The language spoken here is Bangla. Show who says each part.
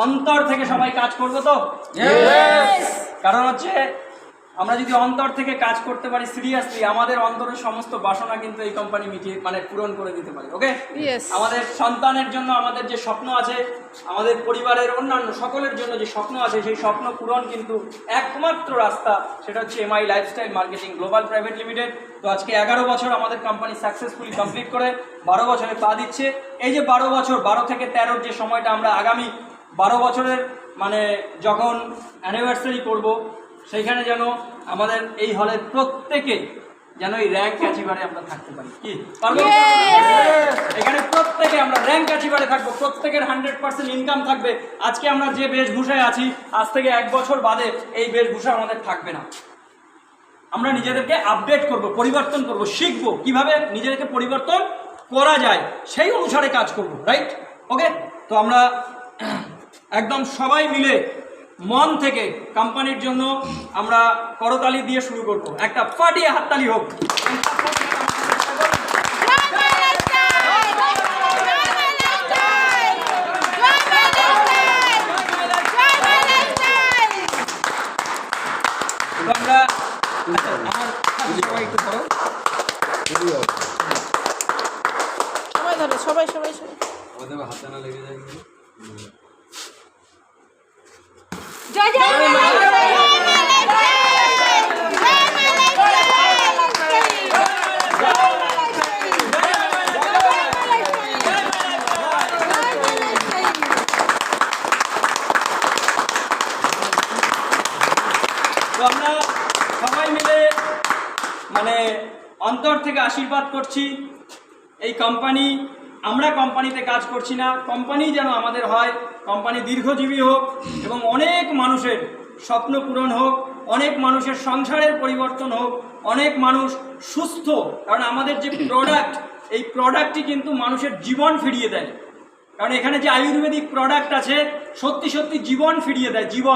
Speaker 1: অন্তর থেকে সবাই কাজ করবো তো? কারণ হচ্ছে আমরা যদি অন্তর থেকে কাজ করতে পারি সিরিয়াসলি, আমাদের অন্তরের সমস্ত বাসনা কিন্তু এই কোম্পানি মিটিয়ে মানে পূরণ করে দিতে পারে। ওকে, আমাদের সন্তানের জন্য আমাদের যে স্বপ্ন আছে, আমাদের পরিবারের অন্যান্য সকলের জন্য যে স্বপ্ন আছে, সেই স্বপ্ন পূরণ কিন্তু একমাত্র রাস্তা, সেটা হচ্ছে MI lifestyle marketing global private limited. তো আজকে 11 বছর আমাদের কোম্পানি সাকসেসফুলি কমপ্লিট করে 12 বছরে পা দিচ্ছে। এই যে 12 বছর, 12 থেকে 13 যে সময়টা আমরা আগামী 12 বছরের মানে যখন অ্যানিভার্সারি করব, সেইখানে যেন আমাদের এই হলের প্রত্যেকে যেন এই র্যাঙ্ক অ্যাচিভারে আমরা থাকতে পারি। কি পারবো? এখানে প্রত্যেকে আমরা র্যাঙ্ক অ্যাচিভারে থাকবো, প্রত্যেকের 100% ইনকাম থাকবে। আজকে আমরা যে বেশভূষায় আছি, আজ থেকে 1 বছর বাদে এই বেশভূষা আমাদের থাকবে না। আমরা নিজেদেরকে আপডেট করব, পরিবর্তন করব, শিখবো কিভাবে নিজেদেরকে পরিবর্তন করা যায়, সেই অনুসারে কাজ করব। রাইট? ওকে, তো আমরা একদম সবাই মিলে মন থেকে কোম্পানির জন্য আমরা করতালি দিয়ে শুরু করব। একটা ফাটিয়ে হাততালি হোক। আমরা একটু ধরো,
Speaker 2: সবাই ধরো, সবাই সবাই
Speaker 3: আমাদের হাতে না লেগে যায় কিন্তু।
Speaker 2: জয় জয়
Speaker 1: তো আমরা সবাই মিলে মানে অন্তর থেকে আশীর্বাদ করছি এই কোম্পানি, আমরা কোম্পানিতে কাজ করছি না, কোম্পানি যেন আমাদের হয়, কোম্পানি দীর্ঘজীবী হোক এবং অনেক মানুষের স্বপ্ন পূরণ হোক, অনেক মানুষের সংসারের পরিবর্তন হোক, অনেক মানুষ সুস্থ। কারণ আমাদের যে প্রোডাক্ট, এই প্রোডাক্টটি কিন্তু মানুষের জীবন ফিরিয়ে দেয়। কারণ এখানে যে আয়ুর্বেদিক প্রোডাক্ট আছে, সত্যি সত্যি জীবন ফিরিয়ে দেয়, জীবন।